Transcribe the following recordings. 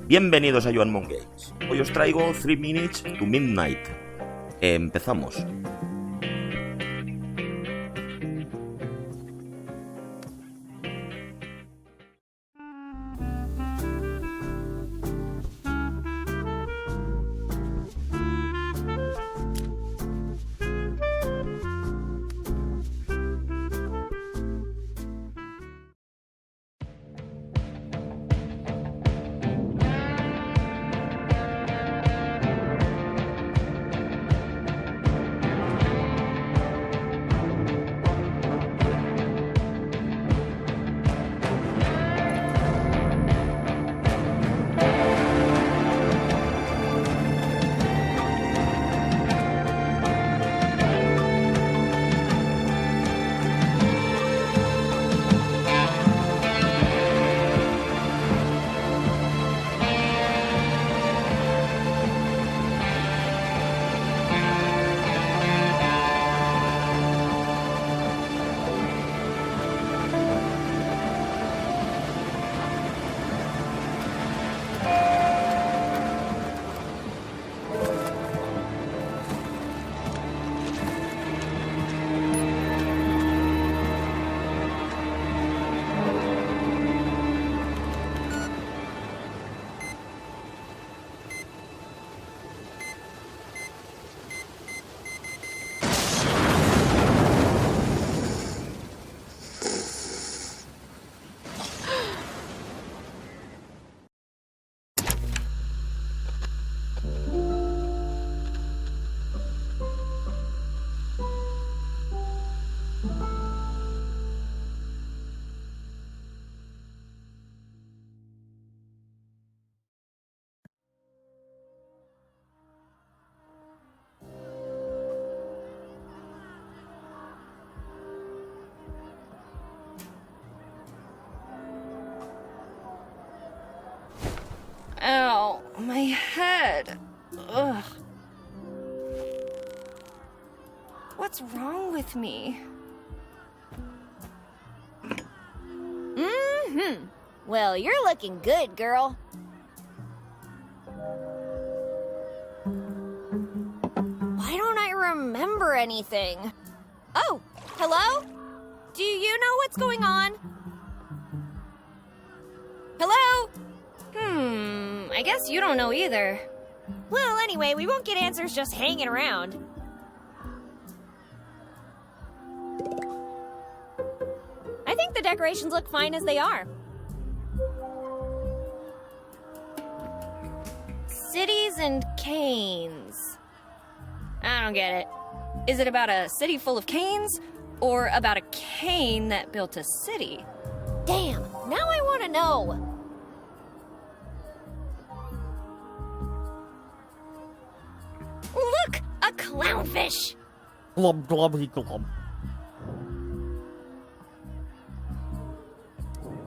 Bienvenidos a Joan Mon Games. Hoy os traigo 3 Minutes to Midnight. Empezamos. Ow, my head. Ugh. What's wrong with me? Well, you're looking good, girl. Why don't I remember anything? Oh, hello? Do you know what's going on? Hello? I guess you don't know either. Well, anyway, we won't get answers just hanging around. I think the decorations look fine as they are. Cities and canes. I don't get it. Is it about a city full of canes? Or about a cane that built a city? Damn, now I want to know. Look, a clownfish. Glub, glubby, glub.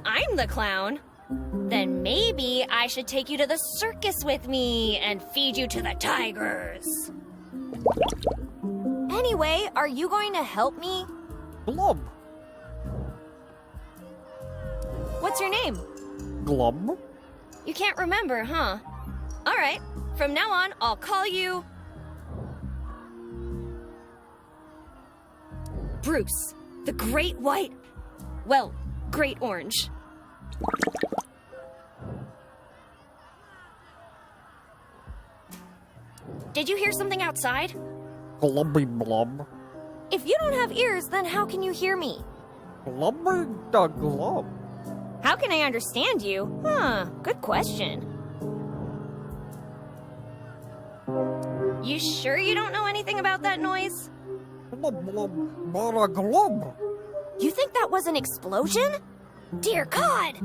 I'm the clown. Then maybe I should take you to the circus with me and feed you to the tigers. Anyway, are you going to help me? Glub. What's your name? Glub. You can't remember, huh? All right, from now on, I'll call you... Bruce, the Great White... Well, Great Orange. Did you hear something outside? Glubby blub. If you don't have ears, then how can you hear me? Glubby da glub. How can I understand you? Good question. You sure you don't know anything about that noise? Glub, glub, bara glub. You think that was an explosion? Dear God!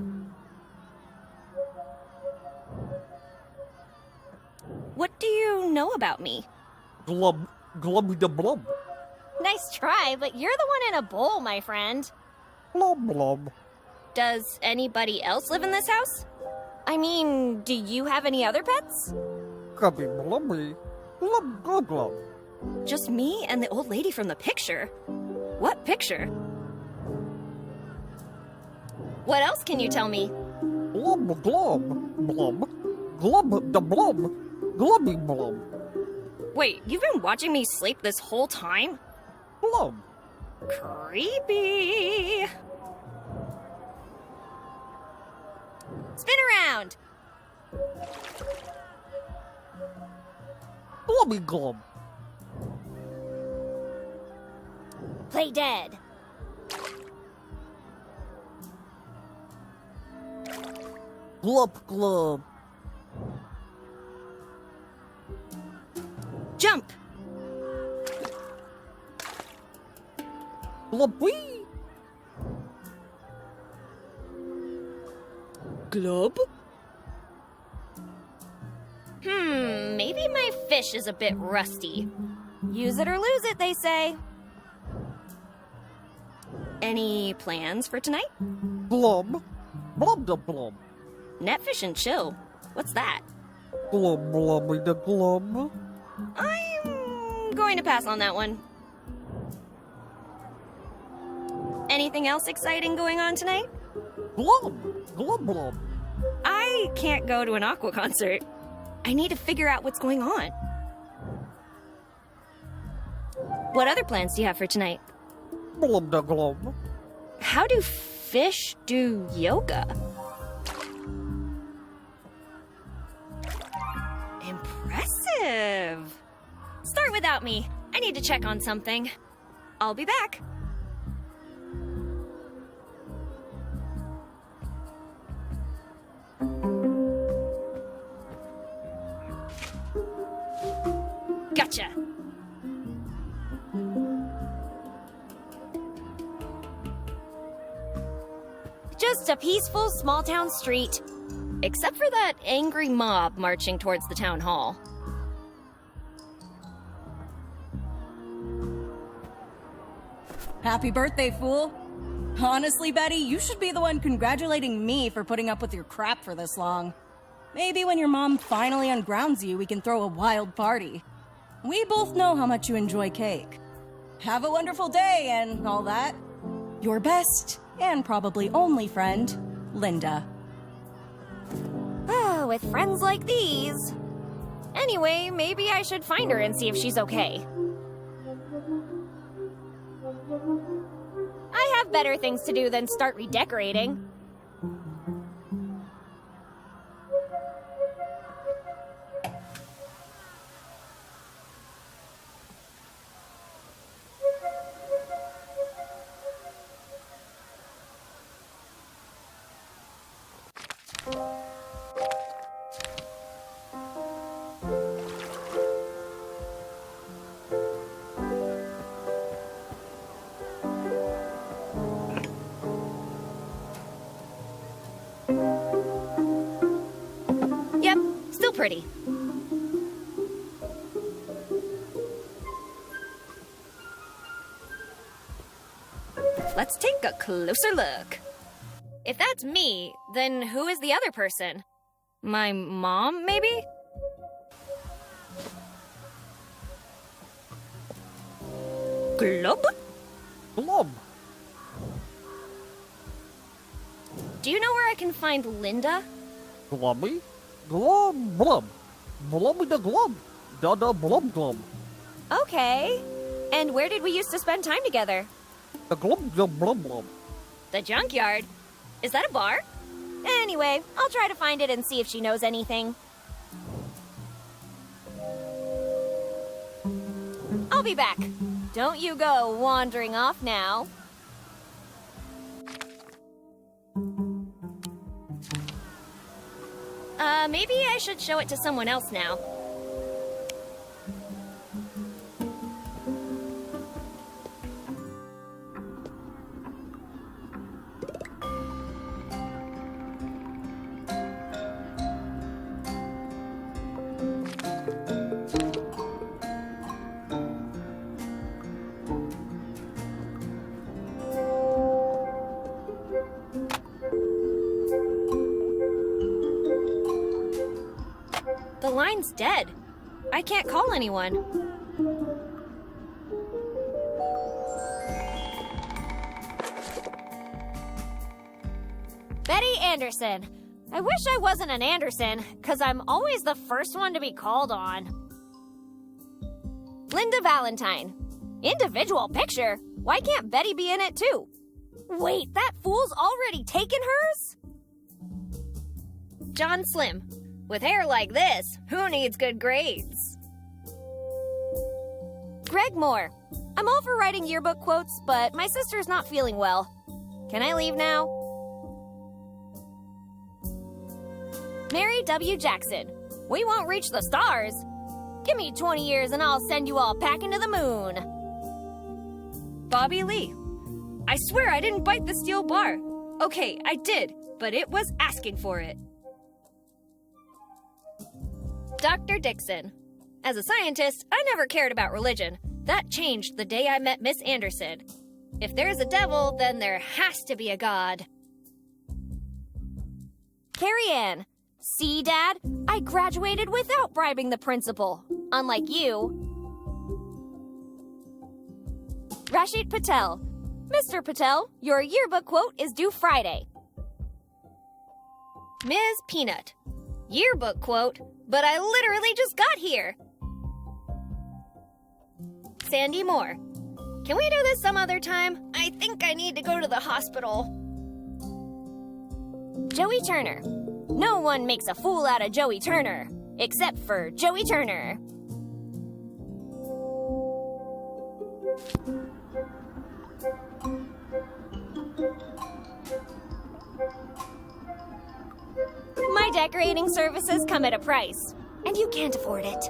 What do you know about me? Glub, glubby da blub. Nice try, but you're the one in a bowl, my friend. Blub, blub. Does anybody else live in this house? I mean, do you have any other pets? Gubby blubby. Glub, glub, glub. Just me and the old lady from the picture. What picture? What else can you tell me? Glub, glub, blub. glub the blub, glubby blub, Wait, you've been watching me sleep this whole time? blub, Creepy. Spin around. blubby glub, Play dead. glub glub, Jump. glub wee, Glub? Maybe my fish is a bit rusty. Use it or lose it, they say. Any plans for tonight? blub, blub the blub, Netfish and chill. What's that? glub blubby the glub, I'm going to pass on that one. Anything else exciting going on tonight? glub, glub blub, I can't go to an Aqua concert. I need to figure out what's going on. What other plans do you have for tonight? blub the glub, How do fish do yoga? Impressive. Start without me. I need to check on something. I'll be back. Gotcha. Just a peaceful small town street. Except for that angry mob marching towards the town hall. Happy birthday, fool. Honestly, Betty, you should be the one congratulating me for putting up with your crap for this long. Maybe when your mom finally ungrounds you, we can throw a wild party. We both know how much you enjoy cake. Have a wonderful day and all that. Your best, and probably only friend, Linda. Ah, with friends like these. Anyway, maybe I should find her and see if she's okay. I have better things to do than start redecorating. Yep, still pretty. Let's take a closer look. If that's me, then who is the other person? My mom, maybe? Glub? glub, Do you know where I can find Linda? glubby, glub blub, blubby the glub, da da blub glub, Okay. And where did we used to spend time together? the glub the blub blub, The junkyard. Is that a bar? Anyway, I'll try to find it and see if she knows anything. I'll be back. Don't you go wandering off now. Maybe I should show it to someone else now. The line's dead. I can't call anyone. Betty Anderson. I wish I wasn't an Anderson, because I'm always the first one to be called on. Linda Valentine. Individual picture? Why can't Betty be in it too? Wait, that fool's already taken hers? John Slim. With hair like this, who needs good grades? Greg Moore. I'm all for writing yearbook quotes, but my sister's not feeling well. Can I leave now? Mary W. Jackson. We won't reach the stars. Give me 20 years and I'll send you all packing to the moon. Bobby Lee. I swear I didn't bite the steel bar. Okay, I did, but it was asking for it. Dr. Dixon. As a scientist, I never cared about religion. That changed the day I met Miss Anderson. If there's a devil, then there has to be a god. Carrie Ann. See, Dad? I graduated without bribing the principal. Unlike you. Rashid Patel. Mr. Patel, your yearbook quote is due Friday. Ms. Peanut. Yearbook quote, but I literally just got here. Sandy Moore. Can we do this some other time? I think I need to go to the hospital. Joey Turner. No one makes a fool out of Joey Turner, except for Joey Turner. My decorating services come at a price, and you can't afford it.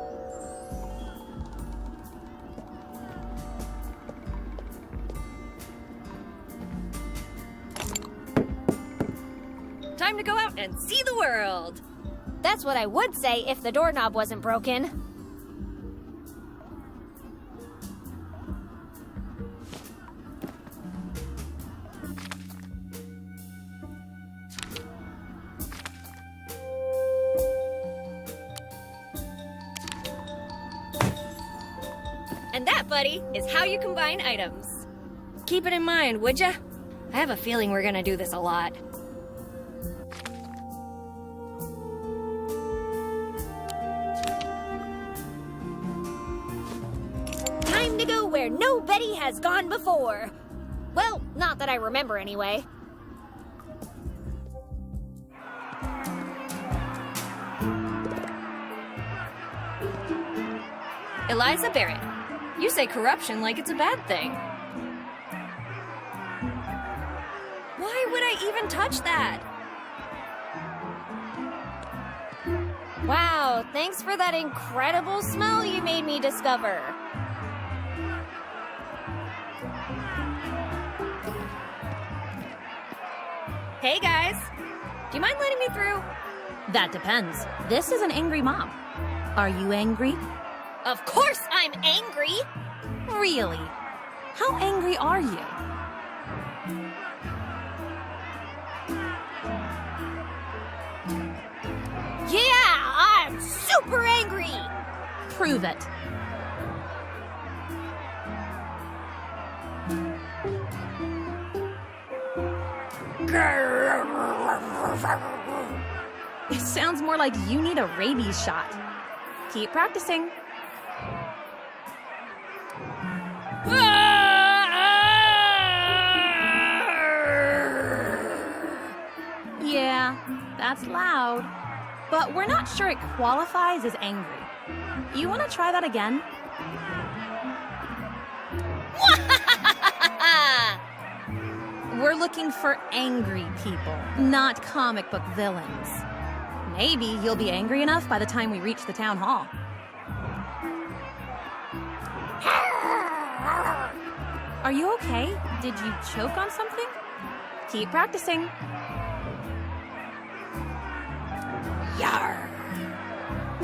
Time to go out and see the world. That's what I would say if the doorknob wasn't broken. And that, buddy, is how you combine items. Keep it in mind, would ya? I have a feeling we're gonna do this a lot. Time to go where nobody has gone before. Well, not that I remember anyway. Eliza Barrett. You say corruption like it's a bad thing. Why would I even touch that? Wow, thanks for that incredible smell you made me discover. Hey guys, do you mind letting me through? That depends. This is an angry mom. Are you angry? Of course I'm angry! Really? How angry are you? Yeah, I'm super angry! Prove it. It sounds more like you need a rabies shot. Keep practicing. Yeah, that's loud. But we're not sure it qualifies as angry. You want to try that again? We're looking for angry people, not comic book villains. Maybe you'll be angry enough by the time we reach the town hall. Are you okay? Did you choke on something? Keep practicing. Yarr.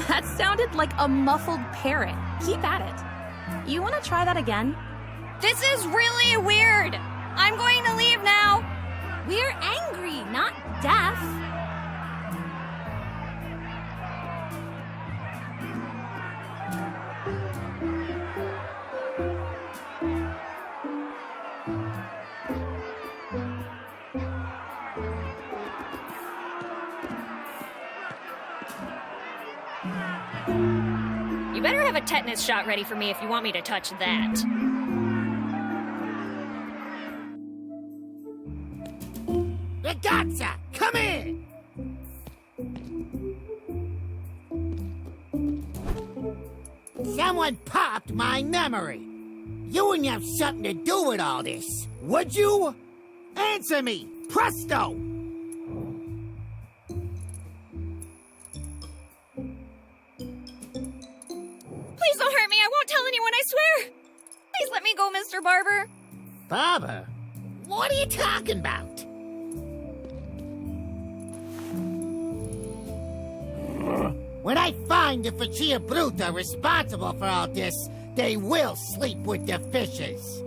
That sounded like a muffled parrot. Keep at it. You want to try that again? This is really weird. I'm going to leave now. We're angry, not deaf. You better have a tetanus shot ready for me if you want me to touch that. Ragazza, come in! Someone popped my memory. You wouldn't have something to do with all this, would you? Answer me, presto! Please don't hurt me. I won't tell anyone, I swear. Please let me go, Mr. Barber. Barber? What are you talking about? When I find the Faccia Bruta responsible for all this, they will sleep with the fishes.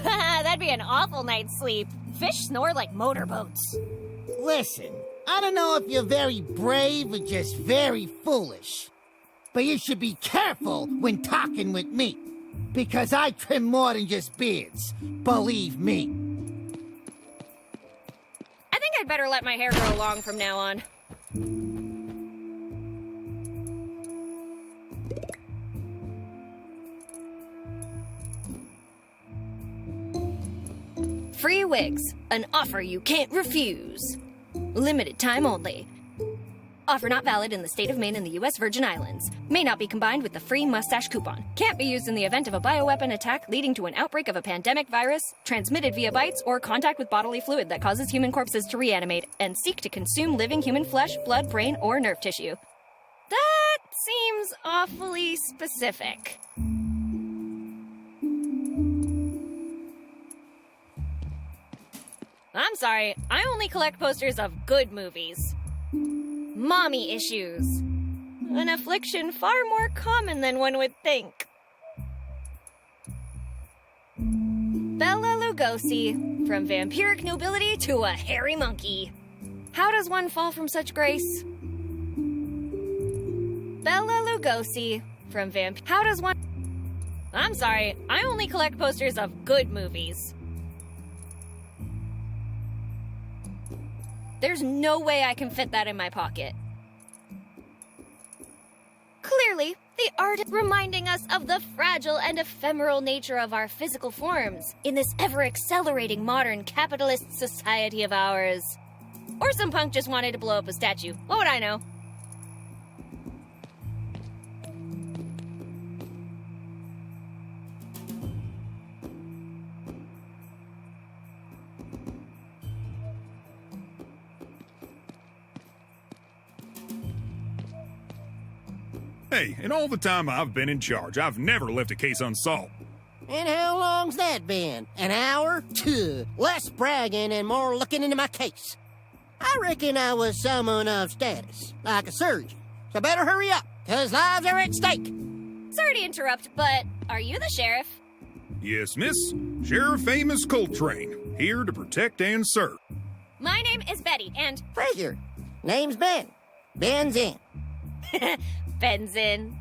That'd be an awful night's sleep. Fish snore like motorboats. Listen, I don't know if you're very brave or just very foolish, but you should be careful when talking with me, because I trim more than just beards, believe me. I think I'd better let my hair grow long from now on. Free wigs, an offer you can't refuse. Limited time only. Offer not valid in the state of Maine and the U.S. Virgin Islands. May not be combined with the free mustache coupon. Can't be used in the event of a bioweapon attack leading to an outbreak of a pandemic virus, transmitted via bites, or contact with bodily fluid that causes human corpses to reanimate and seek to consume living human flesh, blood, brain, or nerve tissue. That seems awfully specific. I'm sorry, I only collect posters of good movies. Mommy issues. An affliction far more common than one would think. Bela Lugosi, from vampiric nobility to a hairy monkey. How does one fall from such grace? Bela Lugosi, from How does one... I'm sorry, I only collect posters of good movies. There's no way I can fit that in my pocket. Clearly, the art is reminding us of the fragile and ephemeral nature of our physical forms in this ever-accelerating modern capitalist society of ours. Or some punk just wanted to blow up a statue. What would I know? Hey, in all the time I've been in charge, I've never left a case unsolved. And how long's that been? An hour? Tuh, less bragging and more looking into my case. I reckon I was someone of status, like a surgeon. So better hurry up, 'cause lives are at stake. Sorry to interrupt, but are you the sheriff? Yes, miss. Sheriff Amos Coltrane, here to protect and serve. My name is Betty, and... Pleasure. Name's Ben. Ben's in. Benzin.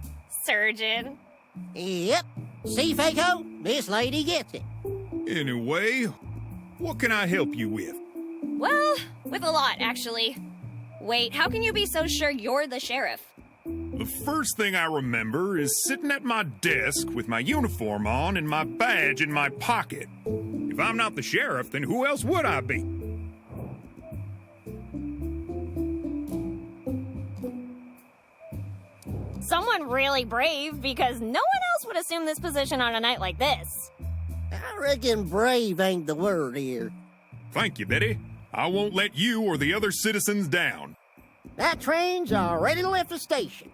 Surgeon. Yep. See, Faco? This lady gets it. Anyway, what can I help you with? Well, with a lot, actually. Wait, how can you be so sure you're the sheriff? The first thing I remember is sitting at my desk with my uniform on and my badge in my pocket. If I'm not the sheriff, then who else would I be? Someone really brave, because no one else would assume this position on a night like this. I reckon brave ain't the word here. Thank you, Betty. I won't let you or the other citizens down. That train's already left the station.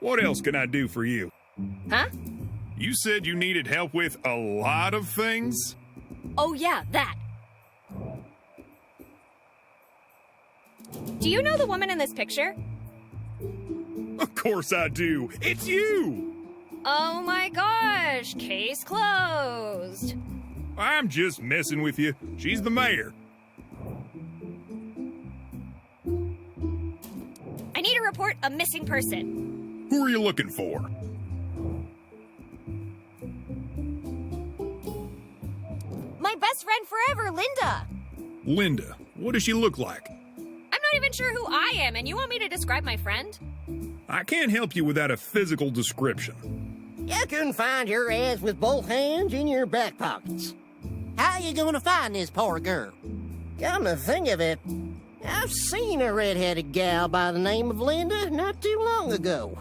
What else can I do for you? Huh? You said you needed help with a lot of things? Oh yeah, that. Do you know the woman in this picture? Of course I do. It's you! Oh my gosh, case closed. I'm just messing with you. She's the mayor. I need to report a missing person. Who are you looking for? My best friend forever, Linda. Linda. What does she look like? I'm not even sure who I am, and you want me to describe my friend? I can't help you without a physical description. You couldn't find your ass with both hands in your back pockets. How you gonna find this poor girl? Come to think of it, I've seen a red-headed gal by the name of Linda not too long ago.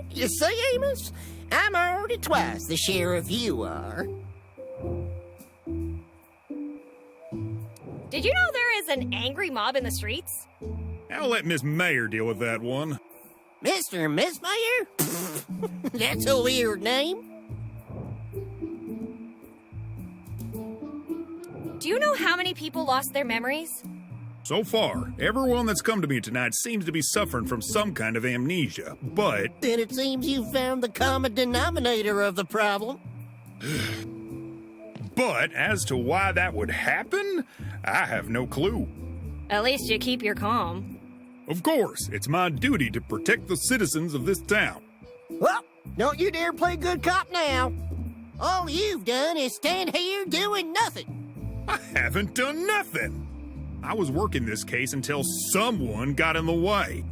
You see, Amos? I'm already twice the sheriff you are. Did you know there is an angry mob in the streets? I'll let Miss Mayer deal with that one. Mr. and Miss Mayer? That's a weird name. Do you know how many people lost their memories? So far, everyone that's come to me tonight seems to be suffering from some kind of amnesia, but... Then it seems you found the common denominator of the problem. But as to why that would happen, I have no clue. At least you keep your calm. Of course, it's my duty to protect the citizens of this town. Well, don't you dare play good cop now. All you've done is stand here doing nothing. I haven't done nothing. I was working this case until someone got in the way.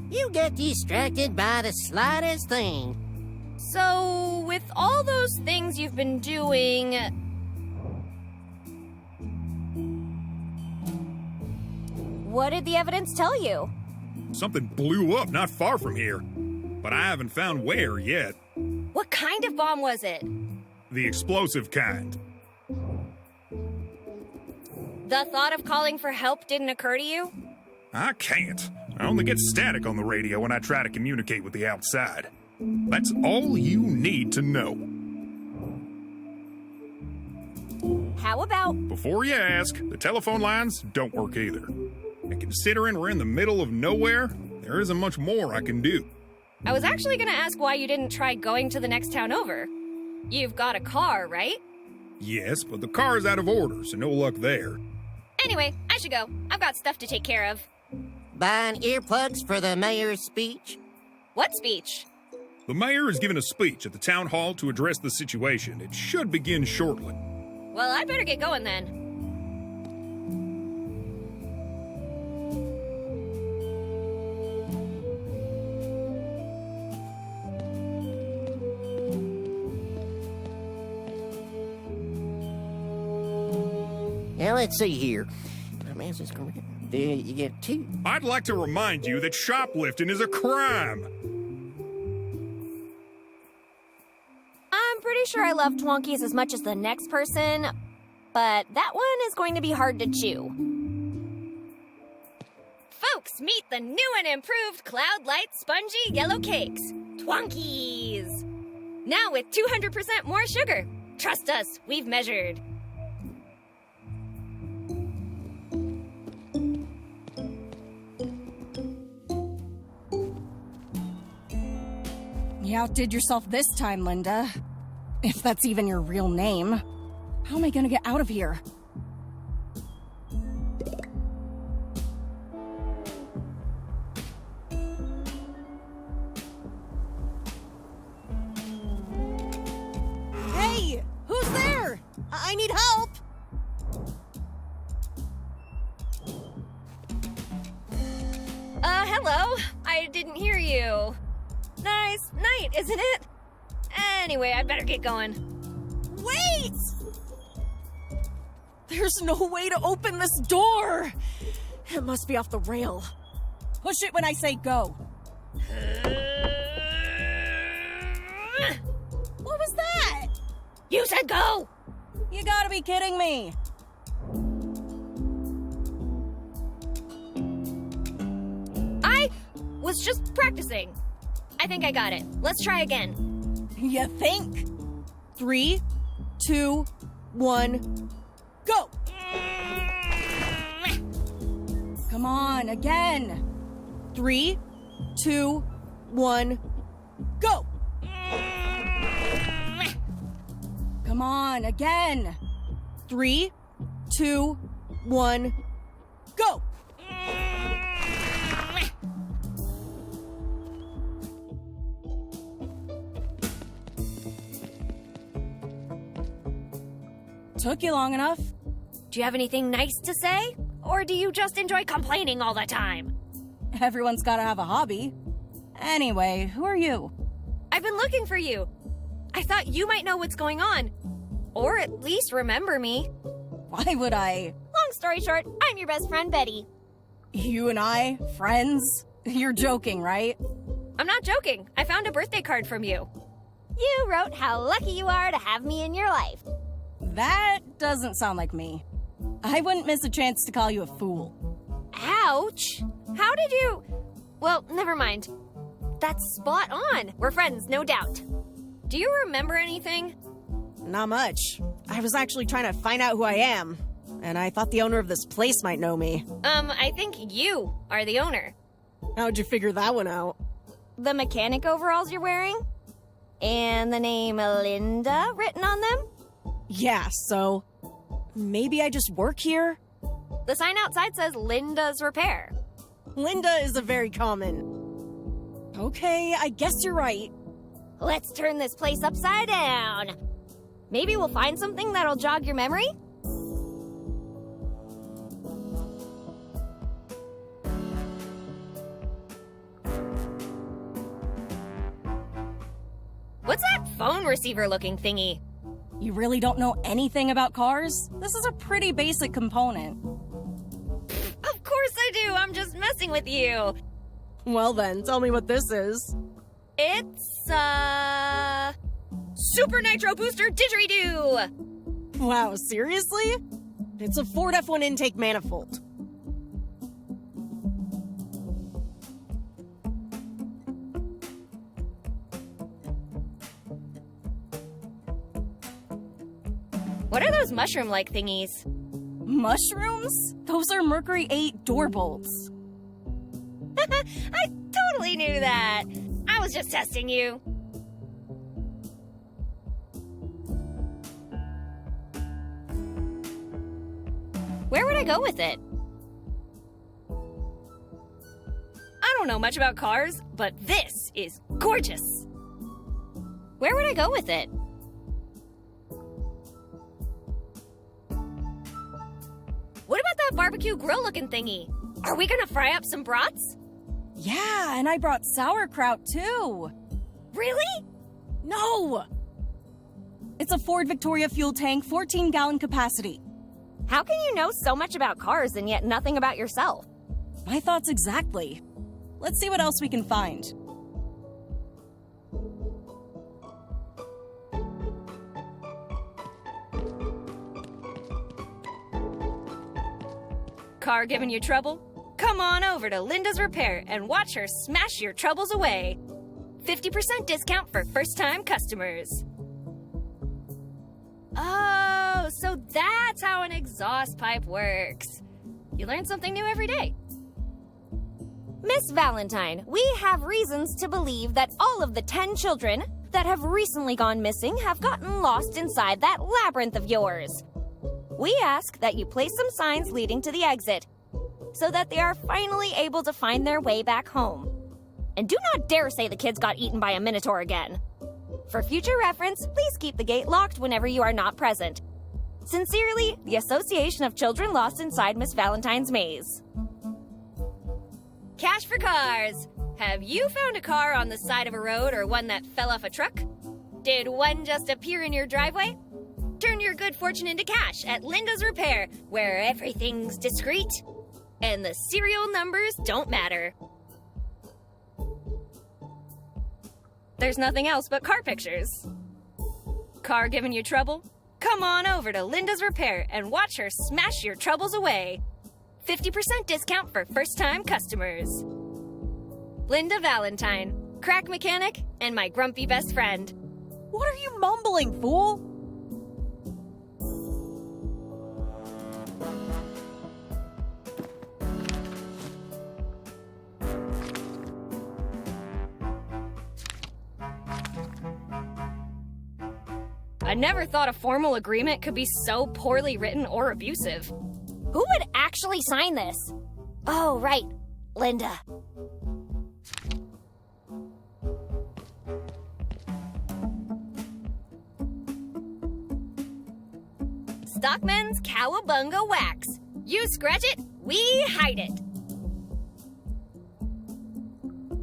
You get distracted by the slightest thing. So, with all those things you've been doing... What did the evidence tell you? Something blew up not far from here, but I haven't found where yet. What kind of bomb was it? The explosive kind. The thought of calling for help didn't occur to you? I can't. I only get static on the radio when I try to communicate with the outside. That's all you need to know. How about... Before you ask, the telephone lines don't work either. And considering we're in the middle of nowhere, there isn't much more I can do. I was actually going to ask why you didn't try going to the next town over. You've got a car, right? Yes, but the car's out of order, so no luck there. Anyway, I should go. I've got stuff to take care of. Buying earplugs for the mayor's speech? What speech? The mayor is giving a speech at the town hall to address the situation. It should begin shortly. Well, I'd better get going then. Now, let's see here. There you get two. I'd like to remind you that shoplifting is a crime. I'm pretty sure I love Twonkies as much as the next person, but that one is going to be hard to chew. Folks, meet the new and improved Cloud Light Spongy Yellow Cakes. Twonkies! Now with 200% more sugar. Trust us, we've measured. You outdid yourself this time, Linda. If that's even your real name. How am I gonna get out of here? Hey! Who's there? I need help! Hello? I didn't hear you. Nice night, isn't it? Anyway, I better get going. Wait! There's no way to open this door! It must be off the rail. Push it when I say go. What was that? You said go! You gotta be kidding me. I was just practicing. I think I got it. Let's try again. You think? 3, 2, 1, go! Come on, again. 3, 2, 1, go! Come on, again. 3, 2, 1, go! Took you long enough. Do you have anything nice to say? Or do you just enjoy complaining all the time? Everyone's gotta have a hobby. Anyway, who are you? I've been looking for you. I thought you might know what's going on. Or at least remember me. Why would I? Long story short, I'm your best friend, Betty. You and I? Friends? You're joking, right? I'm not joking. I found a birthday card from you. You wrote how lucky you are to have me in your life. That doesn't sound like me. I wouldn't miss a chance to call you a fool. Ouch! How did you... Well, never mind. That's spot on. We're friends, no doubt. Do you remember anything? Not much. I was actually trying to find out who I am, and I thought the owner of this place might know me. I think you are the owner. How'd you figure that one out? The mechanic overalls you're wearing? And the name Linda written on them? Yeah, so maybe I just work here? The sign outside says Linda's Repair. Linda is a very common. Okay, I guess you're right. Let's turn this place upside down. Maybe we'll find something that'll jog your memory? What's that phone receiver looking thingy? You really don't know anything about cars? This is a pretty basic component. Of course I do. I'm just messing with you. Well then, tell me what this is. It's, Super Nitro Booster Didgeridoo! Wow, seriously? It's a Ford F1 intake manifold. What are those mushroom-like thingies? Mushrooms? Those are Mercury 8 door bolts. I totally knew that. I was just testing you. Where would I go with it? I don't know much about cars, but this is gorgeous. Where would I go with it? What about that barbecue grill-looking thingy? Are we gonna fry up some brats? Yeah, and I brought sauerkraut too. Really? No! It's a Ford Victoria fuel tank, 14-gallon capacity. How can you know so much about cars and yet nothing about yourself? My thoughts exactly. Let's see what else we can find. Car giving you trouble? Come on over to Linda's Repair and watch her smash your troubles away. 50% discount for first-time customers. Oh, so that's how an exhaust pipe works. You learn something new every day. Miss Valentine, we have reasons to believe that all of the 10 children that have recently gone missing have gotten lost inside that labyrinth of yours. We ask that you place some signs leading to the exit so that they are finally able to find their way back home. And do not dare say the kids got eaten by a minotaur again. For future reference, please keep the gate locked whenever you are not present. Sincerely, the Association of Children Lost Inside Miss Valentine's Maze. Cash for cars. Have you found a car on the side of a road or one that fell off a truck? Did one just appear in your driveway? Turn your good fortune into cash at Linda's Repair, where everything's discreet and the serial numbers don't matter. There's nothing else but car pictures. Car giving you trouble? Come on over to Linda's Repair and watch her smash your troubles away. 50% discount for first-time customers. Linda Valentine, crack mechanic, and my grumpy best friend. What are you mumbling, fool? I never thought a formal agreement could be so poorly written or abusive. Who would actually sign this? Oh, right. Linda. Stop Lockman's Cowabunga Wax. You scratch it, we hide it.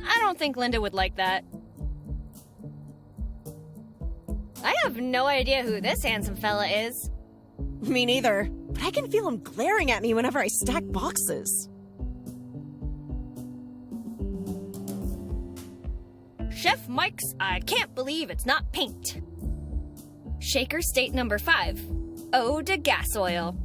I don't think Linda would like that. I have no idea who this handsome fella is. Me neither, but I can feel him glaring at me whenever I stack boxes. Chef Mike's I can't believe it's not paint. Shaker State number 5. Eau de gas oil.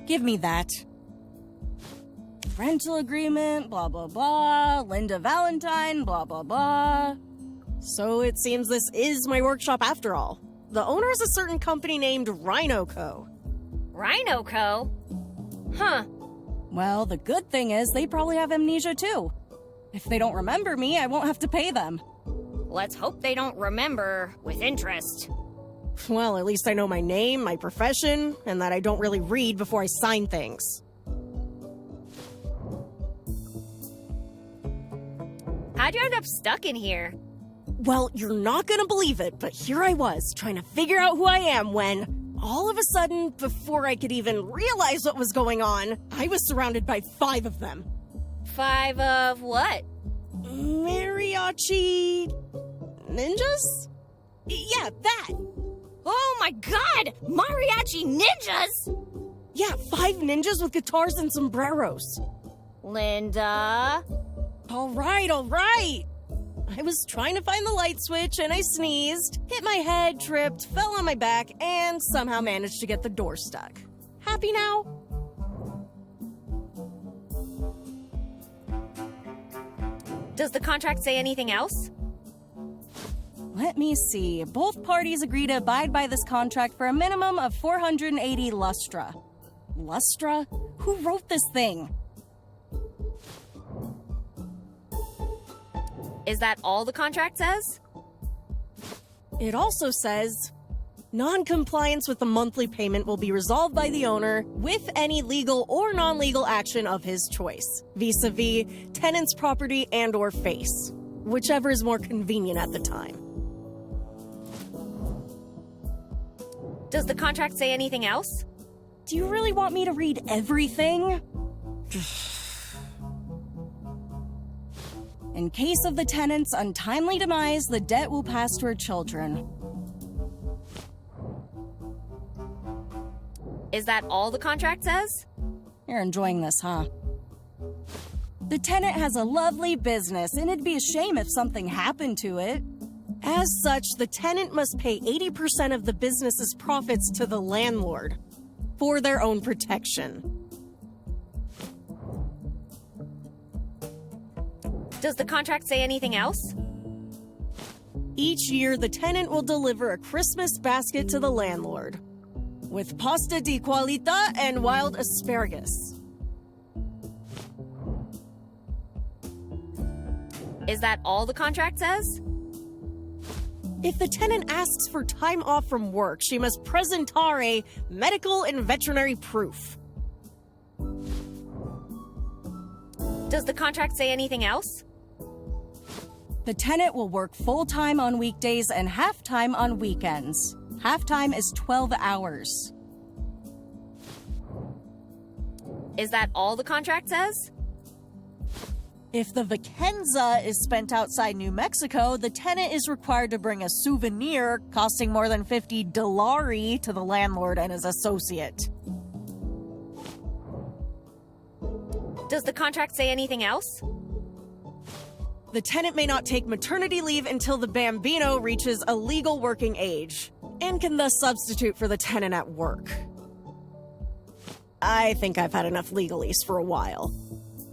Give me that. Rental agreement, blah, blah, blah. Linda Valentine, blah, blah, blah. So it seems this is my workshop after all. The owner is a certain company named Rhino Co. Rhino Co? Huh. Well, the good thing is they probably have amnesia too. If they don't remember me, I won't have to pay them. Let's hope they don't remember with interest. Well, at least I know my name, my profession, and that I don't really read before I sign things. How'd you end up stuck in here? Well, you're not gonna believe it, but here I was, trying to figure out who I am when, all of a sudden, before I could even realize what was going on, I was surrounded by 5 of them. 5 of what? Mariachi... ninjas? Yeah, that! Oh my god! Mariachi ninjas! Yeah, 5 ninjas with guitars and sombreros. Linda? All right. I was trying to find the light switch and I sneezed, hit my head, tripped, fell on my back, and somehow managed to get the door stuck. Happy now? Does the contract say anything else? Let me see. Both parties agree to abide by this contract for a minimum of 480 lustra. Lustra? Who wrote this thing? Is that all the contract says? It also says, non-compliance with the monthly payment will be resolved by the owner with any legal or non-legal action of his choice, vis-a-vis tenant's property and or face, whichever is more convenient at the time. Does the contract say anything else? Do you really want me to read everything? In case of the tenant's untimely demise, the debt will pass to her children. Is that all the contract says? You're enjoying this, huh? The tenant has a lovely business, and it'd be a shame if something happened to it. As such, the tenant must pay 80% of the business's profits to the landlord for their own protection. Does the contract say anything else? Each year, the tenant will deliver a Christmas basket to the landlord with pasta di qualità and wild asparagus. Is that all the contract says? If the tenant asks for time off from work, she must presentare medical and veterinary proof. Does the contract say anything else? The tenant will work full-time on weekdays and half-time on weekends. Half-time is 12 hours. Is that all the contract says? If the vacanza is spent outside New Mexico, the tenant is required to bring a souvenir costing more than $50 to the landlord and his associate. Does the contract say anything else? The tenant may not take maternity leave until the bambino reaches a legal working age, and can thus substitute for the tenant at work. I think I've had enough legalese for a while.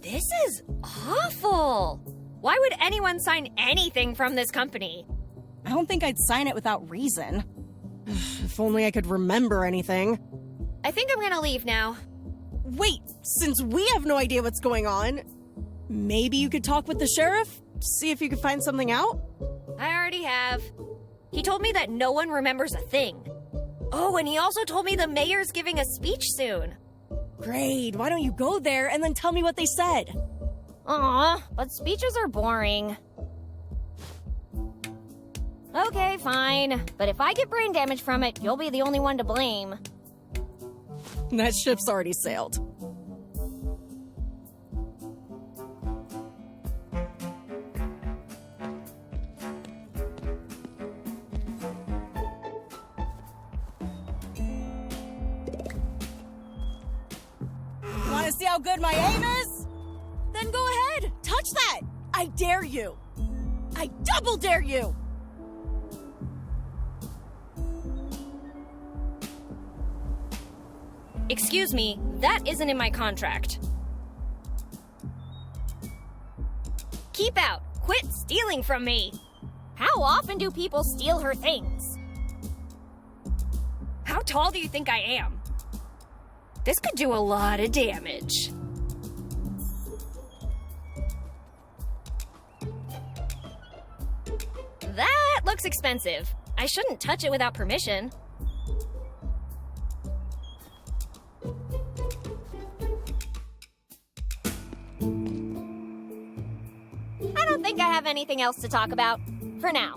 This is awful! Why would anyone sign anything from this company? I don't think I'd sign it without reason. If only I could remember anything. I think I'm gonna leave now. Wait, since we have no idea what's going on, maybe you could talk with the sheriff? See if you could find something out? I already have. He told me that no one remembers a thing. Oh, and he also told me the mayor's giving a speech soon. Great, why don't you go there and then tell me what they said? Aw, but speeches are boring. Okay, fine. But if I get brain damage from it, you'll be the only one to blame. That ship's already sailed. Wanna see how good my aim is? Then go ahead, touch that! I dare you! I double dare you! Excuse me, that isn't in my contract. Keep out! Quit stealing from me! How often do people steal her things? How tall do you think I am? This could do a lot of damage. That looks expensive. I shouldn't touch it without permission. I don't think I have anything else to talk about. For now.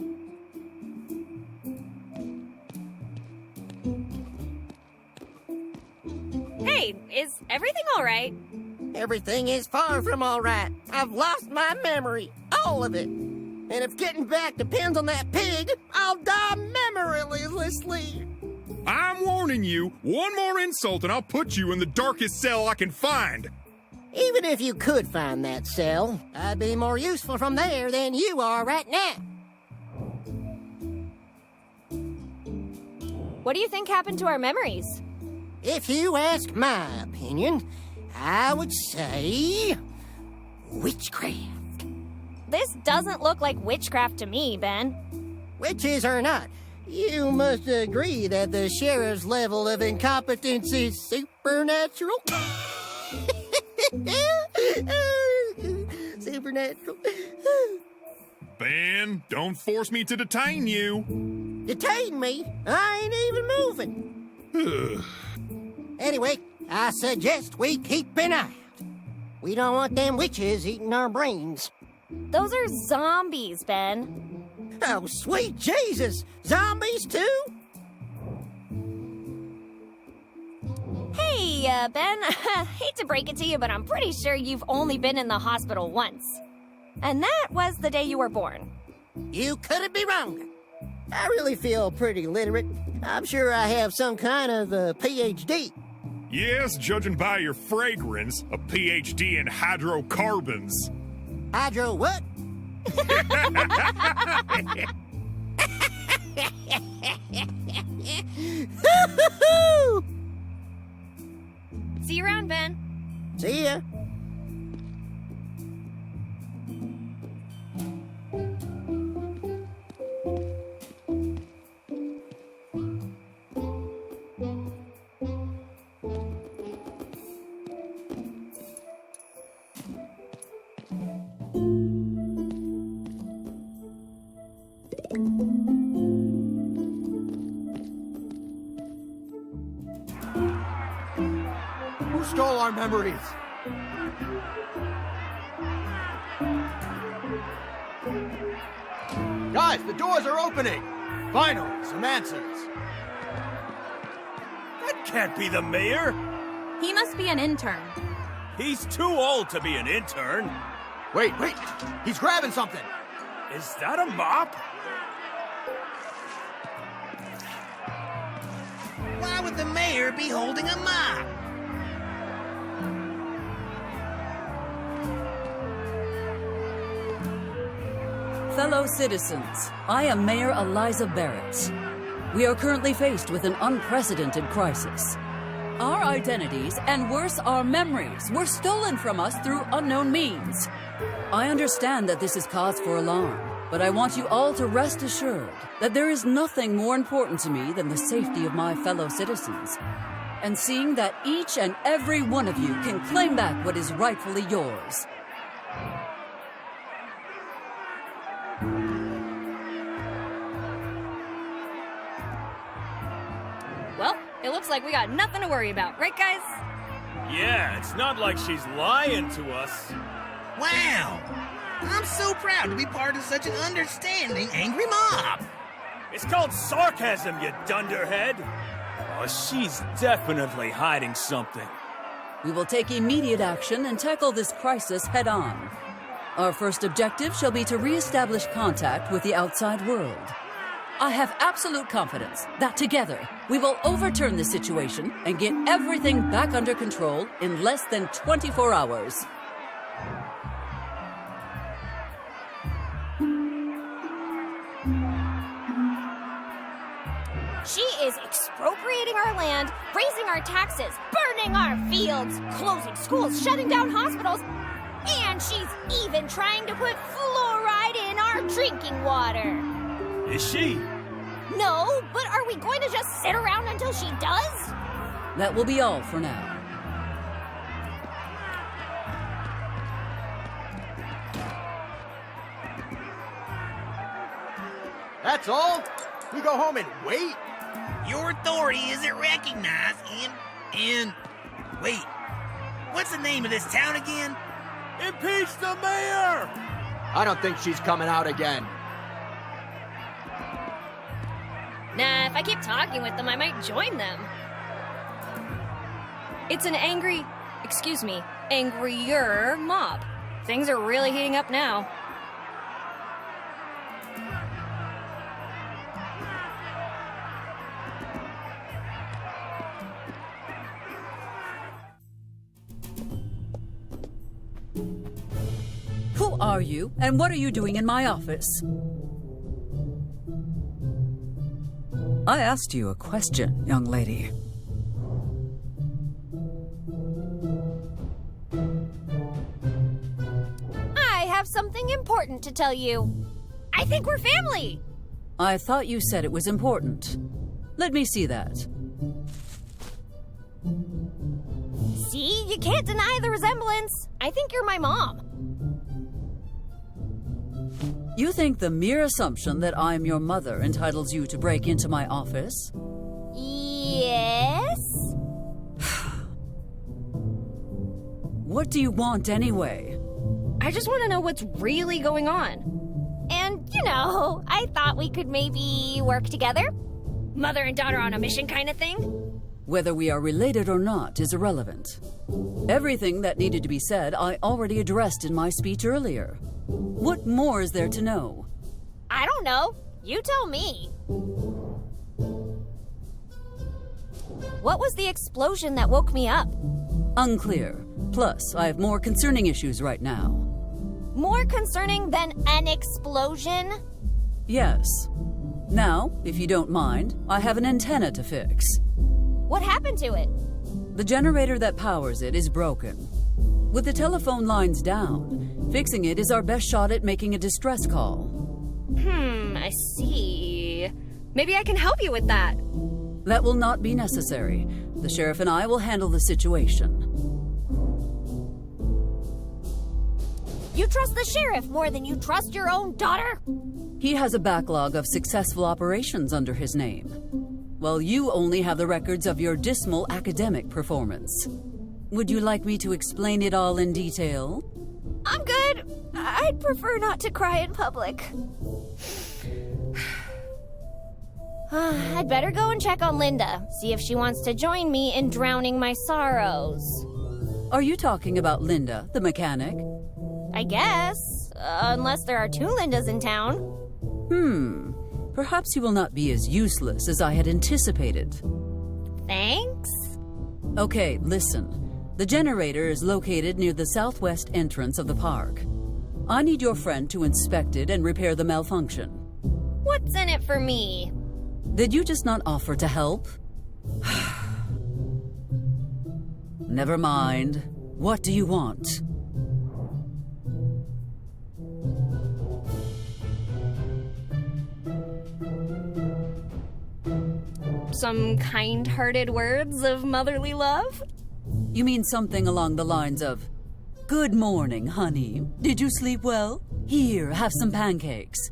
Hey, is everything all right? Everything is far from all right. I've lost my memory. All of it. And if getting back depends on that pig, I'll die memorylessly. I'm warning you, one more insult and I'll put you in the darkest cell I can find. Even if you could find that cell, I'd be more useful from there than you are right now. What do you think happened to our memories? If you ask my opinion, I would say witchcraft. This doesn't look like witchcraft to me, Ben. Witches or not, you must agree that the sheriff's level of incompetence is supernatural. Supernatural. Ben, don't force me to detain you. Detain me? I ain't even moving. Anyway, I suggest we keep an eye out. We don't want them witches eating our brains. Those are zombies, Ben. Oh, sweet Jesus! Zombies too? Hey, Ben, hate to break it to you, but I'm pretty sure you've only been in the hospital once. And that was the day you were born. You couldn't be wrong. I really feel pretty literate. I'm sure I have some kind of PhD. Yes, judging by your fragrance, a PhD in hydrocarbons. Hydro what? See you around, Ben. See ya. Who stole our memories? Guys, the doors are opening! Finally, some answers. That can't be the mayor! He must be an intern. He's too old to be an intern. Wait, he's grabbing something! Is that a mop? Why would the mayor be holding a mop? Fellow citizens, I am Mayor Eliza Barrett. We are currently faced with an unprecedented crisis. Our identities, and worse, our memories, were stolen from us through unknown means. I understand that this is cause for alarm, but I want you all to rest assured that there is nothing more important to me than the safety of my fellow citizens, and seeing that each and every one of you can claim back what is rightfully yours. Well, it looks like we got nothing to worry about, right, guys? Yeah, it's not like she's lying to us. Wow! I'm so proud to be part of such an understanding, angry mob! It's called sarcasm, you dunderhead! Oh, she's definitely hiding something. We will take immediate action and tackle this crisis head-on. Our first objective shall be to re-establish contact with the outside world. I have absolute confidence that together we will overturn the situation and get everything back under control in less than 24 hours. She is expropriating our land, raising our taxes, burning our fields, closing schools, shutting down hospitals, and she's even trying to put fluoride in our drinking water. Is she? No, but are we going to just sit around until she does? That will be all for now. That's all? We go home and wait? Your authority isn't recognized and... Wait, what's the name of this town again? Impeach the mayor! I don't think she's coming out again. Nah, if I keep talking with them, I might join them. It's an angrier mob. Things are really heating up now. Who are you, and what are you doing in my office? I asked you a question, young lady. I have something important to tell you. I think we're family. I thought you said it was important. Let me see that. See, you can't deny the resemblance. I think you're my mom. You think the mere assumption that I'm your mother entitles you to break into my office? Yes? What do you want anyway? I just want to know what's really going on. And, I thought we could maybe work together. Mother and daughter on a mission kind of thing? Whether we are related or not is irrelevant. Everything that needed to be said I already addressed in my speech earlier. What more is there to know? I don't know. You tell me. What was the explosion that woke me up? Unclear. Plus, I have more concerning issues right now. More concerning than an explosion? Yes. Now, if you don't mind, I have an antenna to fix. What happened to it? The generator that powers it is broken. With the telephone lines down, fixing it is our best shot at making a distress call. I see. Maybe I can help you with that. That will not be necessary. The sheriff and I will handle the situation. You trust the sheriff more than you trust your own daughter? He has a backlog of successful operations under his name, while you only have the records of your dismal academic performance. Would you like me to explain it all in detail? I'm good. I'd prefer not to cry in public. I'd better go and check on Linda, see if she wants to join me in drowning my sorrows. Are you talking about Linda, the mechanic? I guess. Unless there are two Lindas in town. Perhaps you will not be as useless as I had anticipated. Thanks. Okay, listen. The generator is located near the southwest entrance of the park. I need your friend to inspect it and repair the malfunction. What's in it for me? Did you just not offer to help? Never mind. What do you want? Some kind-hearted words of motherly love? You mean something along the lines of, "Good morning, honey. Did you sleep well? Here, have some pancakes."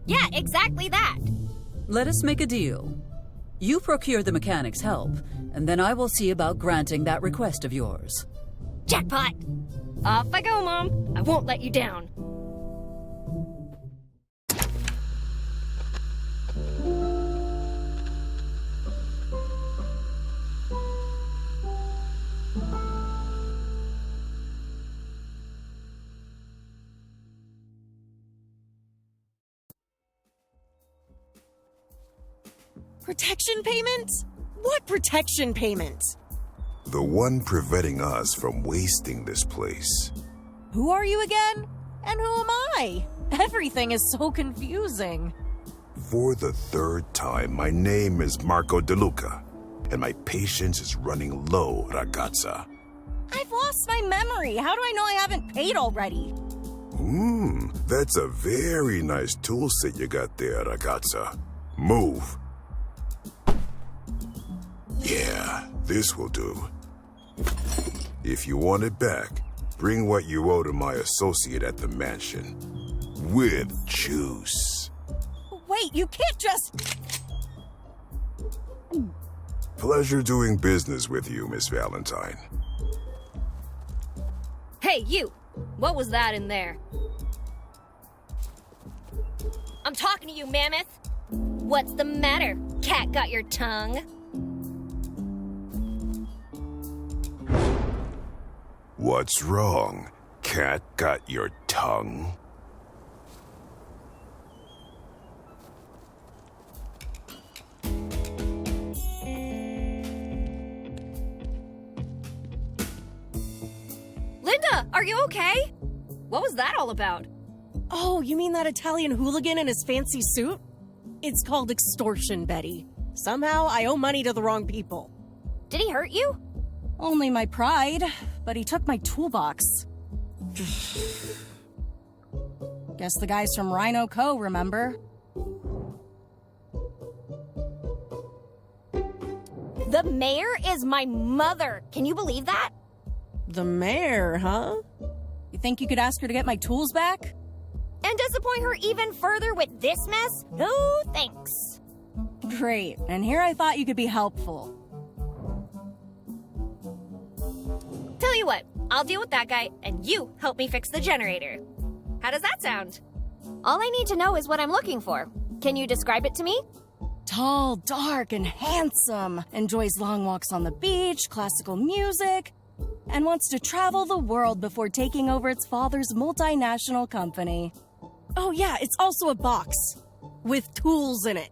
Yeah, exactly that. Let us make a deal. You procure the mechanic's help, and then I will see about granting that request of yours. Jackpot! Off I go, Mom. I won't let you down. Protection payments? What protection payments? The one preventing us from wasting this place. Who are you again? And who am I? Everything is so confusing. For the third time, my name is Marco De Luca, and my patience is running low, ragazza. I've lost my memory. How do I know I haven't paid already? That's a very nice tool set you got there, ragazza. Move. Yeah, this will do. If you want it back, bring what you owe to my associate at the mansion. With juice. Wait, you can't just... Pleasure doing business with you, Miss Valentine. Hey, you! What was that in there? I'm talking to you, Mammoth! What's the matter? Cat got your tongue? What's wrong? Cat got your tongue? Linda, are you okay? What was that all about? Oh, you mean that Italian hooligan in his fancy suit? It's called extortion, Betty. Somehow I owe money to the wrong people. Did he hurt you? Only my pride, but he took my toolbox. Guess the guys from Rhino Co. remember. The mayor is my mother. Can you believe that? The mayor, huh? You think you could ask her to get my tools back? And disappoint her even further with this mess? No thanks. Great, and here I thought you could be helpful. Tell you what, I'll deal with that guy, and you help me fix the generator. How does that sound? All I need to know is what I'm looking for. Can you describe it to me? Tall, dark, and handsome. Enjoys long walks on the beach, classical music, and wants to travel the world before taking over its father's multinational company. Oh yeah, it's also a box. With tools in it.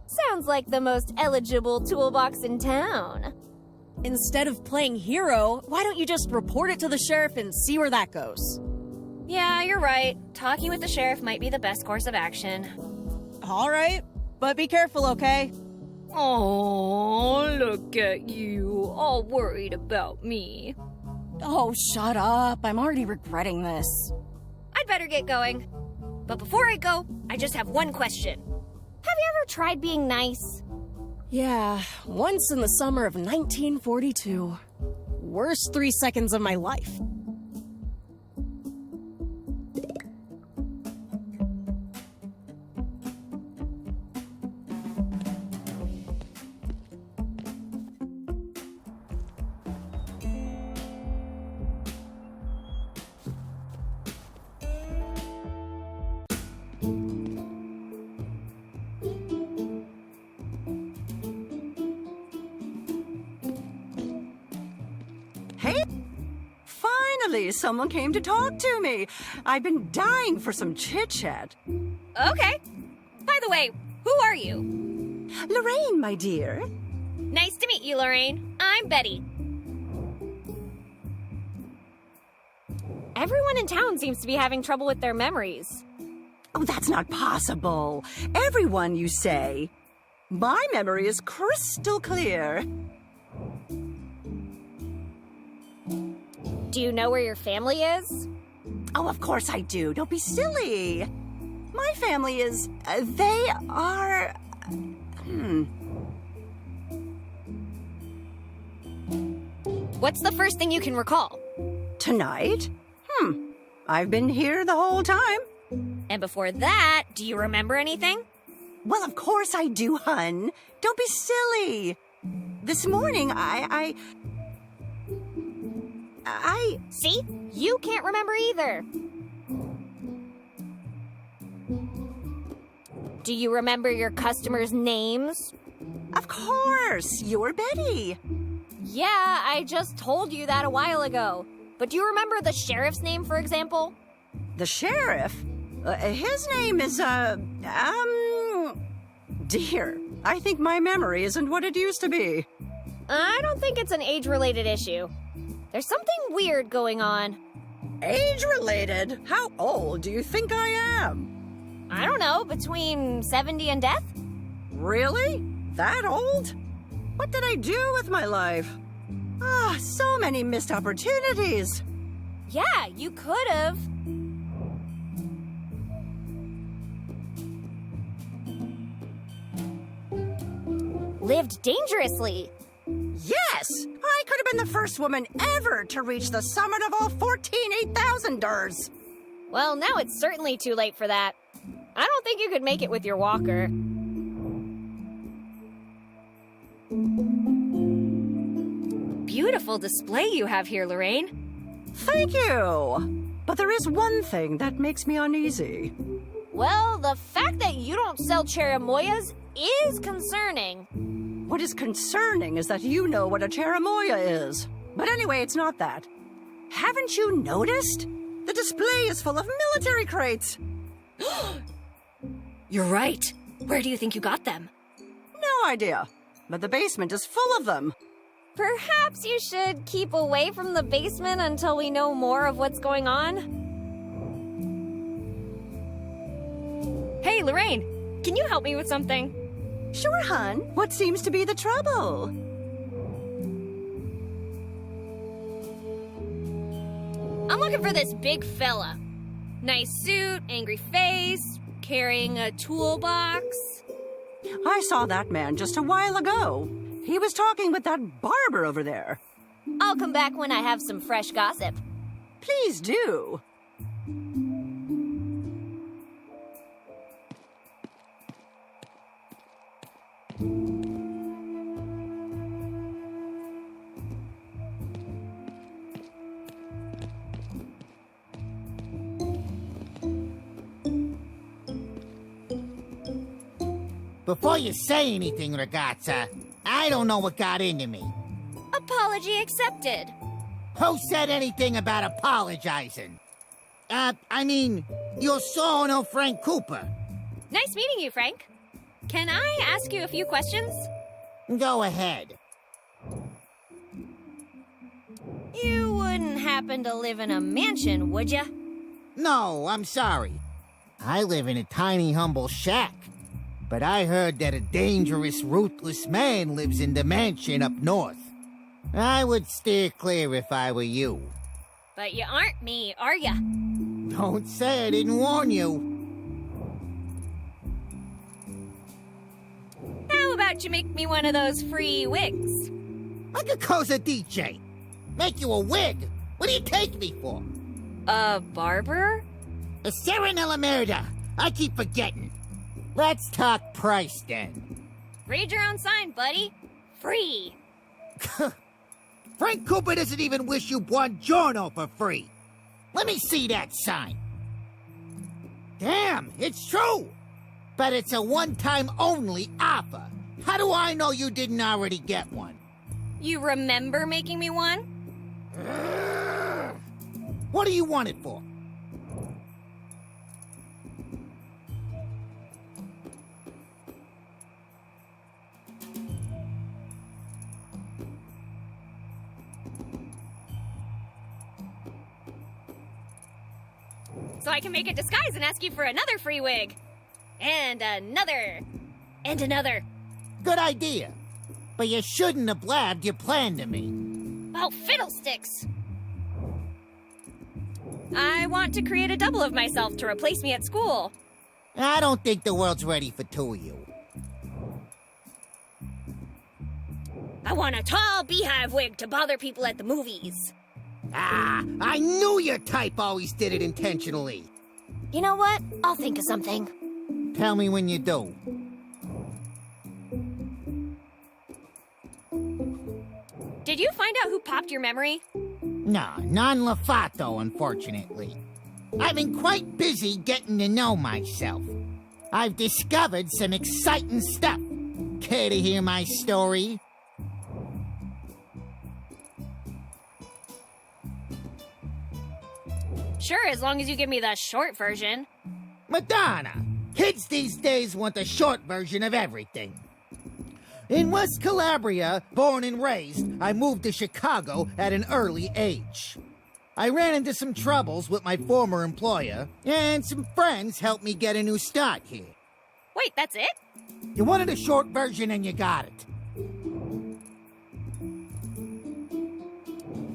Sounds like the most eligible toolbox in town. Instead of playing hero, why don't you just report it to the sheriff and see where that goes? Yeah, you're right. Talking with the sheriff might be the best course of action. All right, but be careful, okay? Oh, look at you, all worried about me. Oh, shut up. I'm already regretting this. I'd better get going. But before I go, I just have one question. Have you ever tried being nice? Yeah, once in the summer of 1942. Worst 3 seconds of my life. Hey! Finally, someone came to talk to me. I've been dying for some chit-chat. Okay. By the way, who are you? Lorraine, my dear. Nice to meet you, Lorraine. I'm Betty. Everyone in town seems to be having trouble with their memories. Oh, that's not possible. Everyone, you say. My memory is crystal clear. Do you know where your family is? Oh, of course I do. Don't be silly. My family is... they are... What's the first thing you can recall? Tonight? I've been here the whole time. And before that, do you remember anything? Well, of course I do, hun. Don't be silly. This morning, I... See? You can't remember either. Do you remember your customers' names? Of course! You're Betty. Yeah, I just told you that a while ago. But do you remember the sheriff's name, for example? The sheriff? His name is, Dear, I think my memory isn't what it used to be. I don't think it's an age-related issue. There's something weird going on. Age-related? How old do you think I am? I don't know, between 70 and death? Really? That old? What did I do with my life? So many missed opportunities. Yeah, you could have. Lived dangerously. Yes! I could have been the first woman ever to reach the summit of all 14 8,000ers. Well, now it's certainly too late for that. I don't think you could make it with your walker. Beautiful display you have here, Lorraine. Thank you. But there is one thing that makes me uneasy. Well, the fact that you don't sell cherimoyas is concerning. What is concerning is that you know what a cherimoya is. But anyway, it's not that. Haven't you noticed? The display is full of military crates. You're right. Where do you think you got them? No idea. But the basement is full of them. Perhaps you should keep away from the basement until we know more of what's going on. Hey, Lorraine, can you help me with something? Sure, hon. What seems to be the trouble? I'm looking for this big fella. Nice suit, angry face, carrying a toolbox. I saw that man just a while ago. He was talking with that barber over there. I'll come back when I have some fresh gossip. Please do. Before you say anything, ragazza, I don't know what got into me. Apology accepted. Who said anything about apologizing? Io sono Frank Cooper. Nice meeting you, Frank. Can I ask you a few questions? Go ahead. You wouldn't happen to live in a mansion, would ya? No, I'm sorry. I live in a tiny, humble shack. But I heard that a dangerous, ruthless man lives in the mansion up north. I would steer clear if I were you. But you aren't me, are ya? Don't say I didn't warn you. How about you make me one of those free wigs? I could cause a DJ. Make you a wig. What do you take me for? A barber? A Serenella Merda. I keep forgetting. Let's talk price then. Read your own sign, buddy. Free. Frank Cooper doesn't even wish you buongiorno for free. Let me see that sign. Damn, it's true. But it's a one-time only offer. How do I know you didn't already get one? You remember making me one? What do you want it for? So I can make a disguise and ask you for another free wig. And another. And another. Good idea. But you shouldn't have blabbed your plan to me. Oh, fiddlesticks! I want to create a double of myself to replace me at school. I don't think the world's ready for two of you. I want a tall beehive wig to bother people at the movies. I knew your type always did it intentionally. You know what? I'll think of something. Tell me when you do. Did you find out who popped your memory? No, non-Lafato, unfortunately. I've been quite busy getting to know myself. I've discovered some exciting stuff. Care to hear my story? Sure, as long as you give me the short version. Madonna! Kids these days want the short version of everything. In West Calabria, born and raised, I moved to Chicago at an early age. I ran into some troubles with my former employer, and some friends helped me get a new start here. Wait, that's it? You wanted a short version and you got it.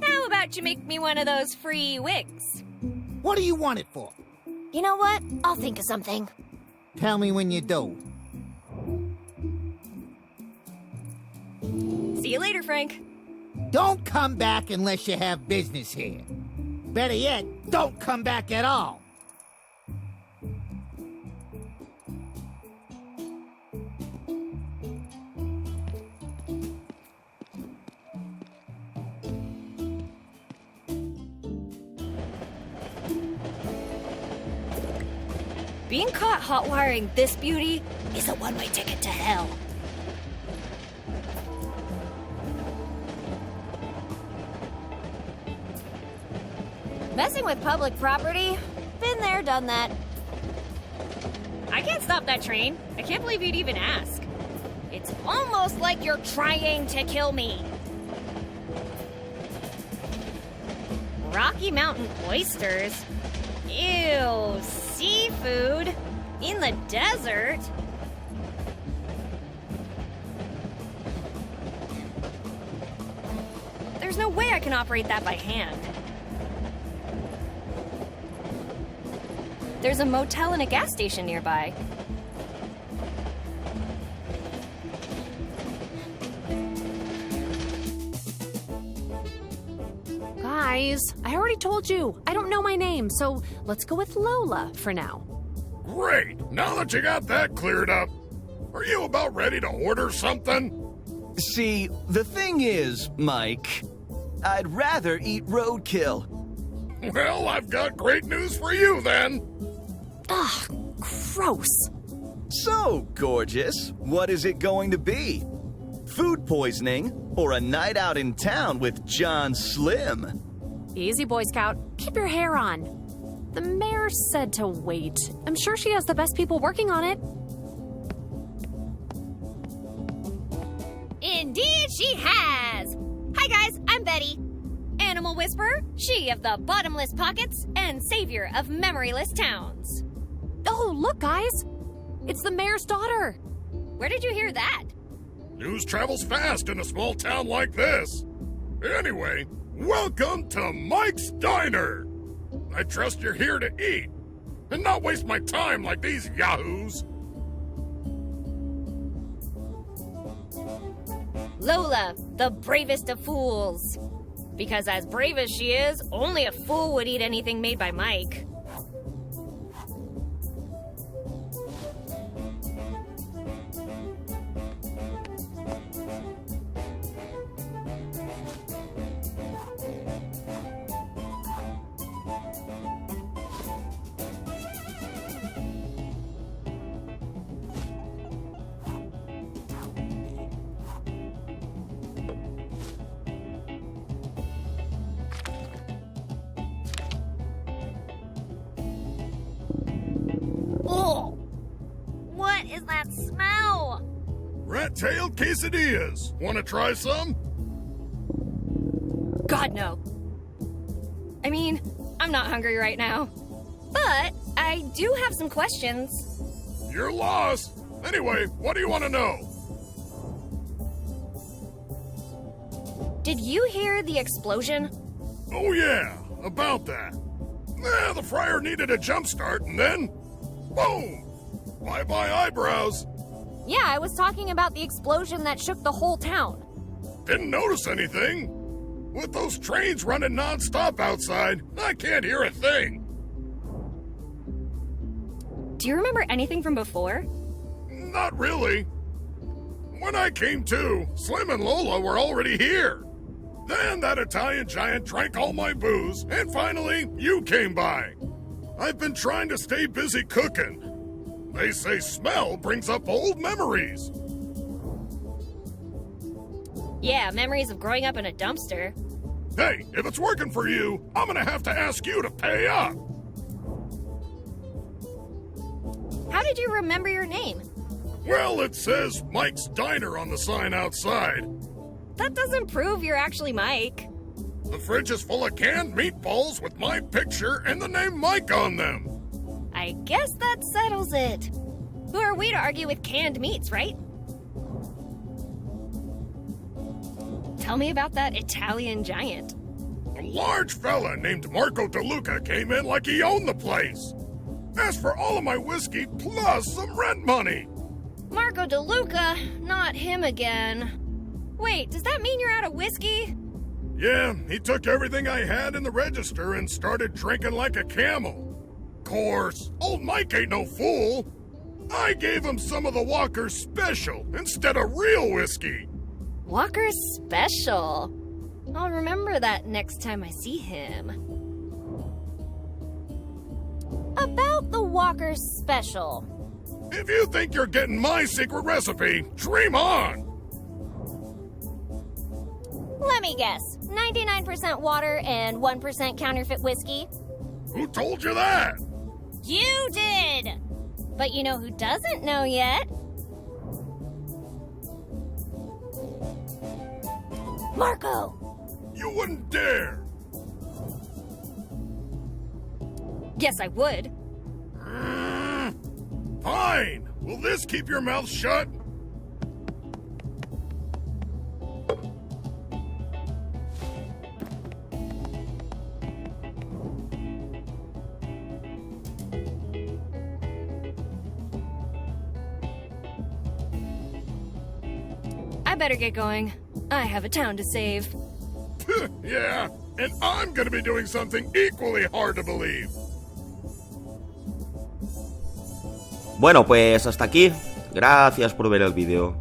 How about you make me one of those free wigs? What do you want it for? You know what? I'll think of something. Tell me when you do. See you later, Frank. Don't come back unless you have business here. Better yet, don't come back at all. Being caught hot-wiring this beauty is a one-way ticket to hell. Messing with public property? Been there, done that. I can't stop that train. I can't believe you'd even ask. It's almost like you're trying to kill me. Rocky Mountain oysters? Ew, seafood? In the desert? There's no way I can operate that by hand. There's a motel and a gas station nearby. Guys, I already told you, I don't know my name, so let's go with Lola for now. Great! Now that you got that cleared up, are you about ready to order something? See, the thing is, Mike, I'd rather eat roadkill. Well, I've got great news for you then. Ugh, gross. So, gorgeous, what is it going to be? Food poisoning or a night out in town with John Slim? Easy, Boy Scout. Keep your hair on. The mayor said to wait. I'm sure she has the best people working on it. Indeed she has! Hi guys, I'm Betty. Animal Whisperer, she of the bottomless pockets, and savior of memoryless towns. Oh, look, guys! It's the mayor's daughter! Where did you hear that? News travels fast in a small town like this. Anyway, welcome to Mike's Diner. I trust you're here to eat, and not waste my time like these yahoos. Lola, the bravest of fools. Because as brave as she is, only a fool would eat anything made by Mike. Oh! What is that smell? Rat-tailed quesadillas. Want to try some? God, no. I mean, I'm not hungry right now. But I do have some questions. You're lost. Anyway, what do you want to know? Did you hear the explosion? Oh yeah, about that. The fryer needed a jump start and then... boom! Bye-bye eyebrows. Yeah, I was talking about the explosion that shook the whole town. Didn't notice anything. With those trains running non-stop outside, I can't hear a thing. Do you remember anything from before? Not really. When I came to, Slim and Lola were already here. Then that Italian giant drank all my booze, and finally, you came by. I've been trying to stay busy cooking. They say smell brings up old memories. Yeah, memories of growing up in a dumpster. Hey, if it's working for you, I'm gonna have to ask you to pay up. How did you remember your name? Well, it says Mike's Diner on the sign outside. That doesn't prove you're actually Mike. The fridge is full of canned meatballs with my picture and the name Mike on them. I guess that settles it. Who are we to argue with canned meats, right? Tell me about that Italian giant. A large fella named Marco DeLuca came in like he owned the place. Asked for all of my whiskey plus some rent money. Marco DeLuca? Not him again. Wait, does that mean you're out of whiskey? Yeah, he took everything I had in the register and started drinking like a camel. Course, old Mike ain't no fool. I gave him some of the Walker's Special instead of real whiskey. Walker's Special? I'll remember that next time I see him. About the Walker's Special. If you think you're getting my secret recipe, dream on! Let me guess. 99% water and 1% counterfeit whiskey? Who told you that? You did! But you know who doesn't know yet? Marco! You wouldn't dare! Yes, I would. Fine! Will this keep your mouth shut? I better get going. I have a town to save. Yeah, and I'm gonna be doing something equally hard to believe. Bueno, pues hasta aquí. Gracias por ver el vídeo.